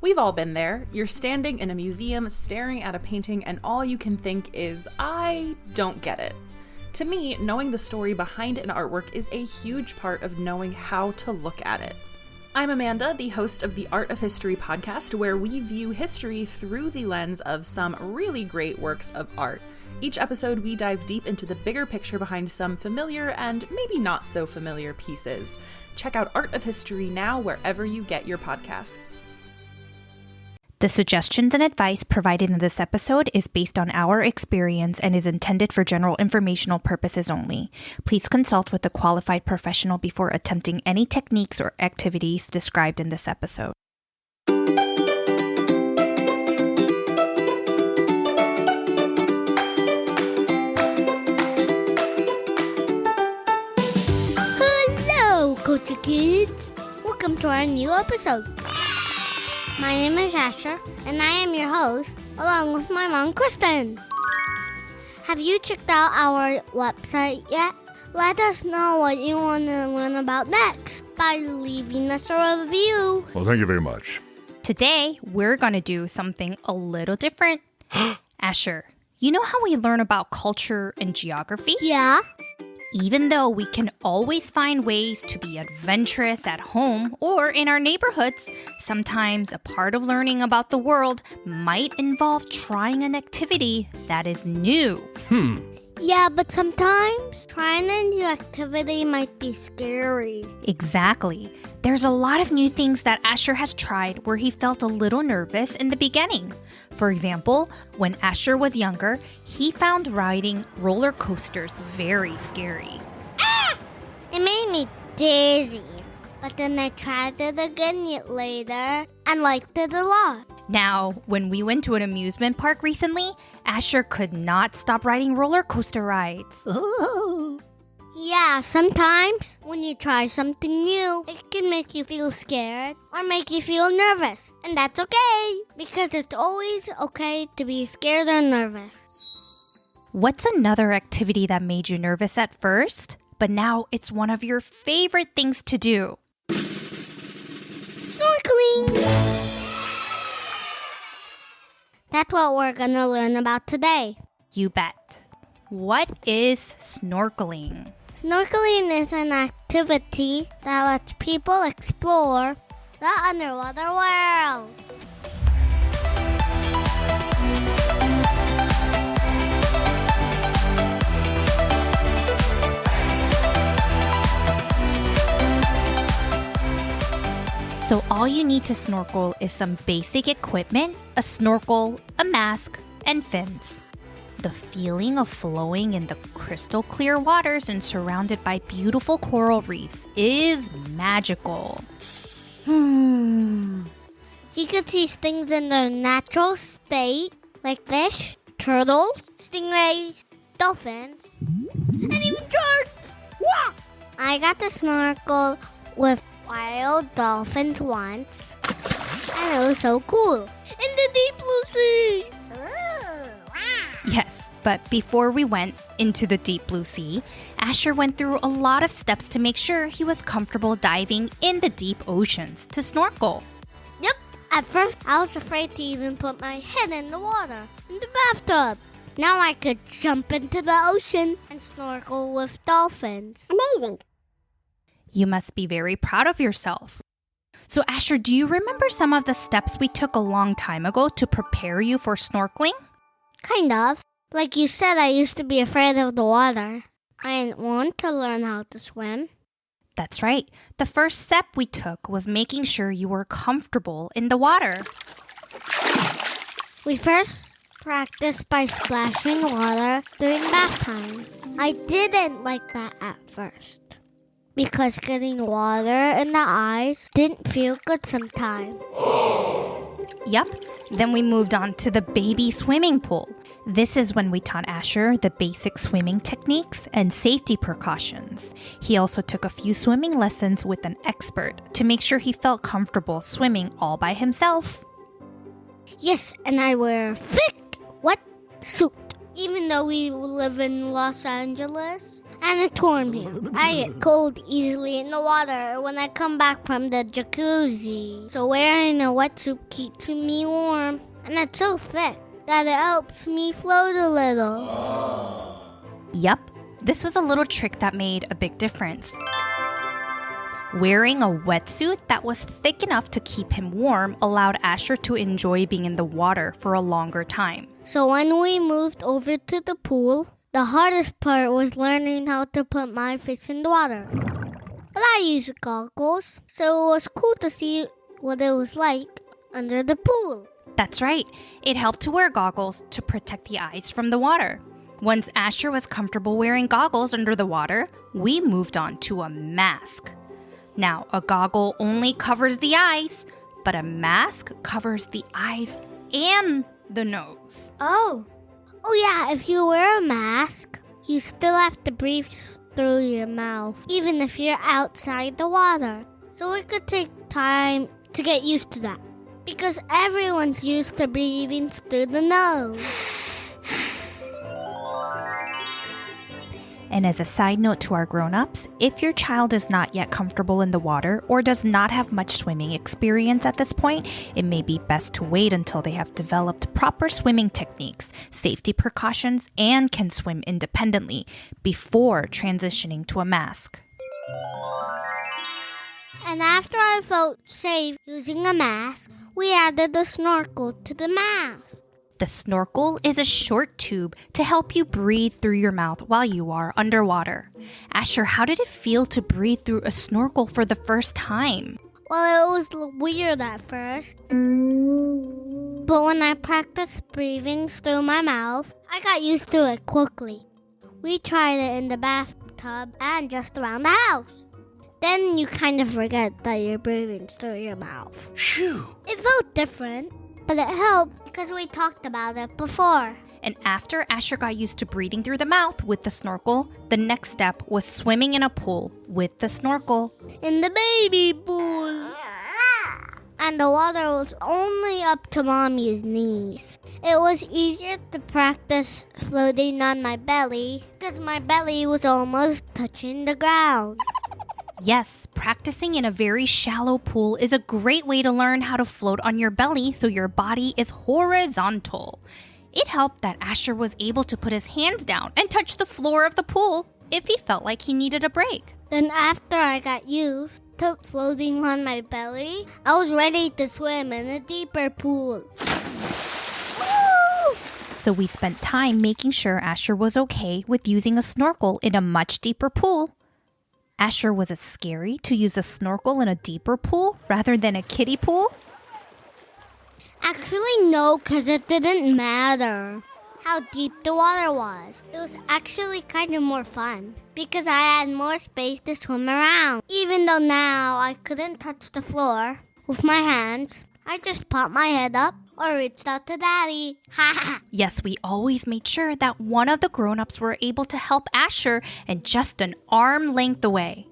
We've all been there. You're standing in a museum staring at a painting and all you can think is, I don't get it. To me, knowing the story behind an artwork is a huge part of knowing how to look at it. I'm Amanda, the host of the Art of History podcast, where we view history through the lens of some really great works of art. Each episode, we dive deep into the bigger picture behind some familiar and maybe not so familiar pieces. Check out Art of History now wherever you get your podcasts. The suggestions and advice provided in this episode is based on our experience and is intended for general informational purposes only. Please consult with a qualified professional before attempting any techniques or activities described in this episode. Hello, Culture Kids! Welcome to our new episode. My name is Asher, and I am your host, along with my mom, Kristen. Have you checked out our website yet? Let us know what you want to learn about next by leaving us a review. Well, thank you very much. Today, we're going to do something a little different. Asher, you know how we learn about culture and geography? Yeah? Even though we can always find ways to be adventurous at home or in our neighborhoods, sometimes a part of learning about the world might involve trying an activity that is new. Yeah, but sometimes trying a new activity might be scary. Exactly. There's a lot of new things that Asher has tried where he felt a little nervous in the beginning. For example, when Asher was younger, he found riding roller coasters very scary. It made me dizzy. But then I tried it again later and liked it a lot. Now, when we went to an amusement park recently, Asher could not stop riding roller coaster rides. Yeah, sometimes when you try something new, it can make you feel scared or make you feel nervous. And that's okay, because it's always okay to be scared or nervous. What's another activity that made you nervous at first, but now it's one of your favorite things to do? Snorkeling! That's what we're going to learn about today. You bet. What is snorkeling? Snorkeling is an activity that lets people explore the underwater world. So all you need to snorkel is some basic equipment, a snorkel, a mask, and fins. The feeling of flowing in the crystal clear waters and surrounded by beautiful coral reefs is magical. You can see things in their natural state, like fish, turtles, stingrays, dolphins, and even sharks. Wow! I got to snorkel with wild dolphins once, and it was so cool. In the deep blue sea! Yes, but before we went into the deep blue sea, Asher went through a lot of steps to make sure he was comfortable diving in the deep oceans to snorkel. Yep, at first I was afraid to even put my head in the water, in the bathtub. Now I could jump into the ocean and snorkel with dolphins. Amazing! You must be very proud of yourself. So Asher, do you remember some of the steps we took a long time ago to prepare you for snorkeling? Kind of. Like you said, I used to be afraid of the water. I didn't want to learn how to swim. That's right. The first step we took was making sure you were comfortable in the water. We first practiced by splashing water during bath time. I didn't like that at first, because getting water in the eyes didn't feel good sometimes. Yup. Then we moved on to the baby swimming pool. This is when we taught Asher the basic swimming techniques and safety precautions. He also took a few swimming lessons with an expert to make sure he felt comfortable swimming all by himself. Yes, and I wear a thick wetsuit. Even though we live in Los Angeles, and it's warm here. I get cold easily in the water when I come back from the jacuzzi. So wearing a wetsuit keeps me warm, and it's so thick that it helps me float a little. Yup, this was a little trick that made a big difference. Wearing a wetsuit that was thick enough to keep him warm allowed Asher to enjoy being in the water for a longer time. So when we moved over to the pool, the hardest part was learning how to put my face in the water. But I used goggles, so it was cool to see what it was like under the pool. That's right. It helped to wear goggles to protect the eyes from the water. Once Asher was comfortable wearing goggles under the water, we moved on to a mask. Now, a goggle only covers the eyes, but a mask covers the eyes and the nose. Oh yeah, if you wear a mask, you still have to breathe through your mouth, even if you're outside the water. So it could take time to get used to that, because everyone's used to breathing through the nose. And as a side note to our grown-ups, if your child is not yet comfortable in the water or does not have much swimming experience at this point, it may be best to wait until they have developed proper swimming techniques, safety precautions, and can swim independently before transitioning to a mask. And after I felt safe using a mask, we added the snorkel to the mask. The snorkel is a short tube to help you breathe through your mouth while you are underwater. Asher, how did it feel to breathe through a snorkel for the first time? Well, it was weird at first. But when I practiced breathing through my mouth, I got used to it quickly. We tried it in the bathtub and just around the house. Then you kind of forget that you're breathing through your mouth. Phew! It felt different, but it helped because we talked about it before. And after Asher got used to breathing through the mouth with the snorkel, the next step was swimming in a pool with the snorkel. In the baby pool. And the water was only up to Mommy's knees. It was easier to practice floating on my belly because my belly was almost touching the ground. Yes, practicing in a very shallow pool is a great way to learn how to float on your belly so your body is horizontal. It helped that Asher was able to put his hands down and touch the floor of the pool if he felt like he needed a break. Then after I got used to floating on my belly, I was ready to swim in a deeper pool. Woo! So we spent time making sure Asher was okay with using a snorkel in a much deeper pool. Asher, was it scary to use a snorkel in a deeper pool rather than a kiddie pool? Actually, no, because it didn't matter how deep the water was. It was actually kind of more fun because I had more space to swim around. Even though now I couldn't touch the floor with my hands, I just popped my head up or reached out to Daddy. Yes, we always made sure that one of the grown-ups were able to help Asher and just an arm length away.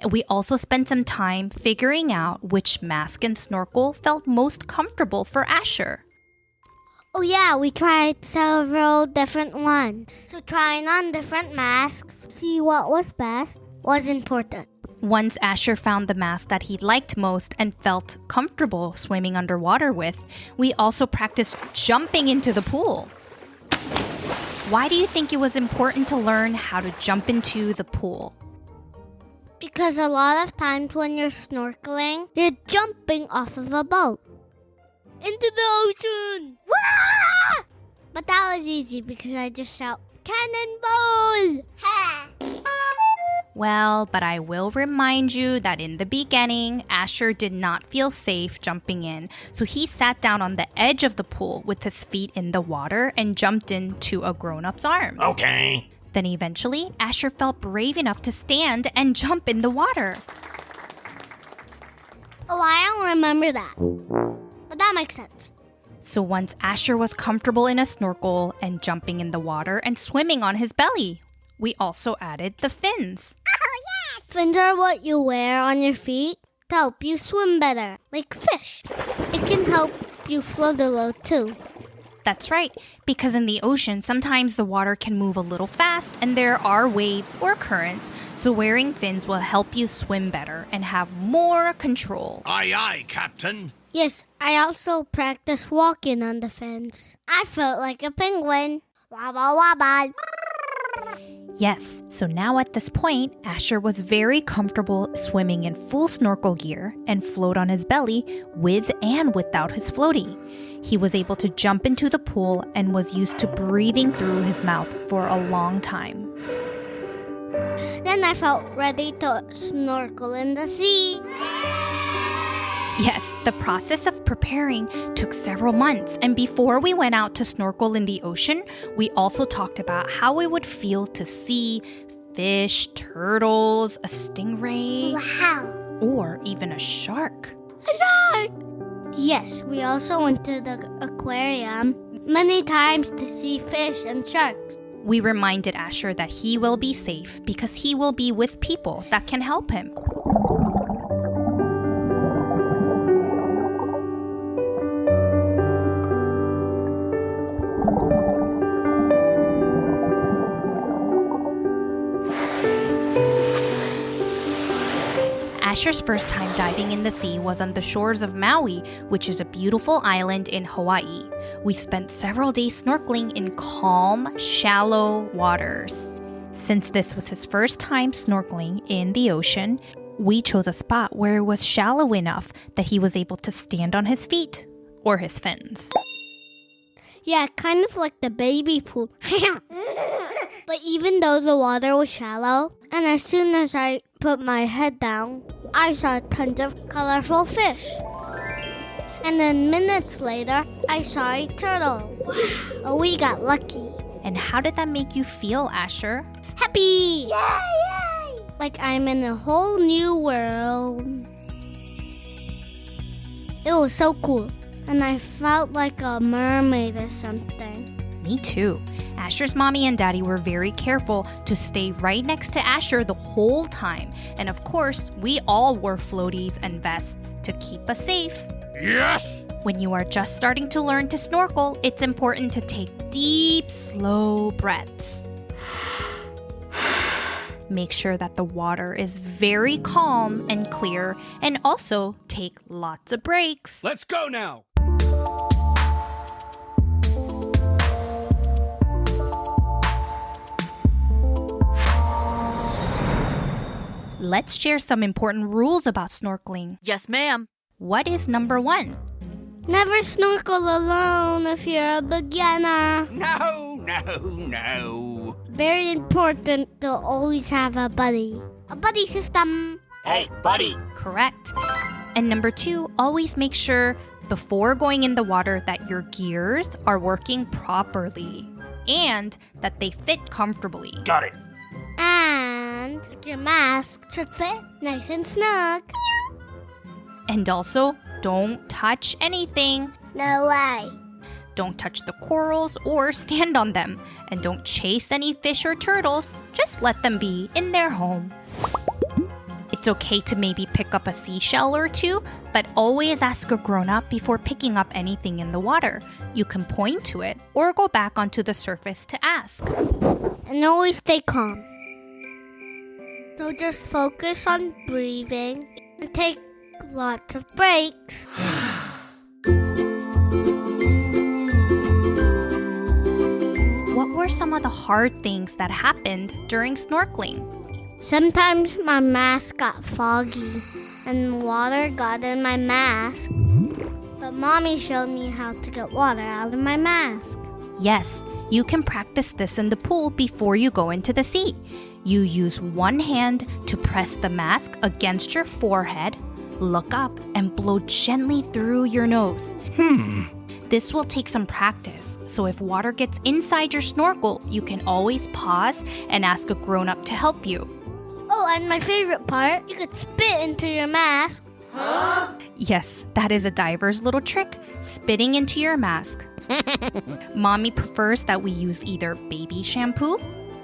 And we also spent some time figuring out which mask and snorkel felt most comfortable for Asher. Oh yeah, we tried several different ones. So trying on different masks, see what was best, was important. Once Asher found the mask that he liked most and felt comfortable swimming underwater with, we also practiced jumping into the pool. Why do you think it was important to learn how to jump into the pool? Because a lot of times when you're snorkeling, you're jumping off of a boat into the ocean. Wah! But that was easy because I just shout, "Cannonball!" Ha! Well, but I will remind you that in the beginning, Asher did not feel safe jumping in, so he sat down on the edge of the pool with his feet in the water and jumped into a grown-up's arms. Okay. Then eventually, Asher felt brave enough to stand and jump in the water. Oh, I don't remember that. But that makes sense. So once Asher was comfortable in a snorkel and jumping in the water and swimming on his belly, we also added the fins. Fins are what you wear on your feet to help you swim better, like fish. It can help you float a little too. That's right, because in the ocean, sometimes the water can move a little fast and there are waves or currents, so wearing fins will help you swim better and have more control. Aye, aye, Captain. Yes, I also practiced walking on the fence. I felt like a penguin. Wabba wabba. Yes, so now at this point, Asher was very comfortable swimming in full snorkel gear and float on his belly with and without his floaty. He was able to jump into the pool and was used to breathing through his mouth for a long time. Then I felt ready to snorkel in the sea. Yes, the process of preparing took several months, and before we went out to snorkel in the ocean, we also talked about how it would feel to see fish, turtles, a stingray, Wow. or even a shark. A shark! Yes, we also went to the aquarium many times to see fish and sharks. We reminded Asher that he will be safe because he will be with people that can help him. Asher's first time diving in the sea was on the shores of Maui, which is a beautiful island in Hawaii. We spent several days snorkeling in calm, shallow waters. Since this was his first time snorkeling in the ocean, we chose a spot where it was shallow enough that he was able to stand on his feet or his fins. Yeah, kind of like the baby pool. But even though the water was shallow, and as soon as I put my head down, I saw tons of colorful fish. And then minutes later, I saw a turtle. Wow. We got lucky. And how did that make you feel, Asher? Happy! Yay! Like I'm in a whole new world. It was so cool. And I felt like a mermaid or something. Me too. Asher's mommy and daddy were very careful to stay right next to Asher the whole time. And of course, we all wore floaties and vests to keep us safe. Yes! When you are just starting to learn to snorkel, it's important to take deep, slow breaths. Make sure that the water is very calm and clear, and also take lots of breaks. Let's go now! Let's share some important rules about snorkeling. Yes, ma'am. What is number 1? Never snorkel alone if you're a beginner. No. Very important to always have a buddy. A buddy system. Hey, buddy. Correct. And number 2, always make sure before going in the water that your gears are working properly and that they fit comfortably. Got it. And your mask should fit nice and snug. And also, don't touch anything. No way. Don't touch the corals or stand on them. And don't chase any fish or turtles. Just let them be in their home. It's okay to maybe pick up a seashell or two, but always ask a grown-up before picking up anything in the water. You can point to it or go back onto the surface to ask. And always stay calm. So just focus on breathing and take lots of breaks. What were some of the hard things that happened during snorkeling? Sometimes my mask got foggy and water got in my mask. But Mommy showed me how to get water out of my mask. Yes, you can practice this in the pool before you go into the sea. You use one hand to press the mask against your forehead, look up, and blow gently through your nose. This will take some practice, so if water gets inside your snorkel, you can always pause and ask a grown-up to help you. Oh, and my favorite part, you could spit into your mask. Yes, that is a diver's little trick, spitting into your mask. Mommy prefers that we use either baby shampoo,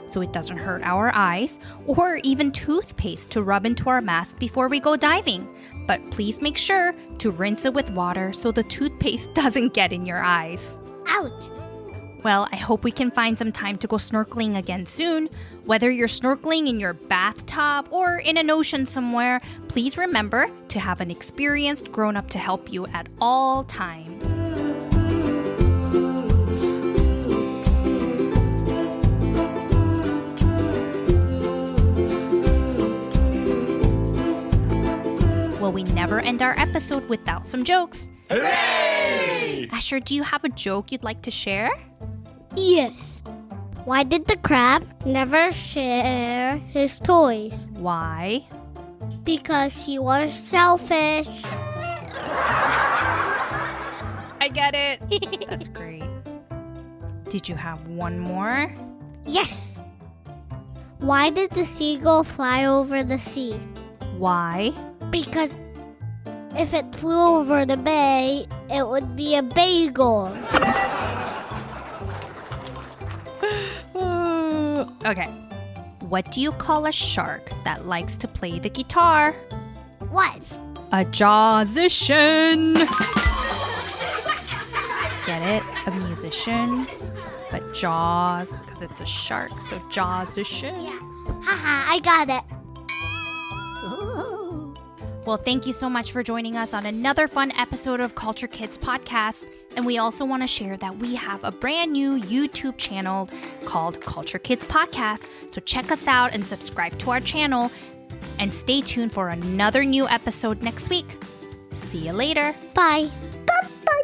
so it doesn't hurt our eyes, or even toothpaste to rub into our mask before we go diving. But please make sure to rinse it with water so the toothpaste doesn't get in your eyes. Ouch. Well, I hope we can find some time to go snorkeling again soon. Whether you're snorkeling in your bathtub or in an ocean somewhere, please remember to have an experienced grown-up to help you at all times. Well, we never end our episode without some jokes. Hooray! Asher, do you have a joke you'd like to share? Yes. Why did the crab never share his toys? Why? Because he was selfish. I get it. That's great. Did you have one more? Yes. Why did the seagull fly over the sea? Why? Because if it flew over the bay, it would be a bagel. Okay. What do you call a shark that likes to play the guitar? What? A jaw-zician. Get it? A musician, but jaws, because it's a shark, so jaw-zician. Yeah. Haha, I got it. Well, thank you so much for joining us on another fun episode of Culture Kids Podcast. And we also want to share that we have a brand new YouTube channel called Culture Kids Podcast. So check us out and subscribe to our channel. And stay tuned for another new episode next week. See you later. Bye. Bye-bye.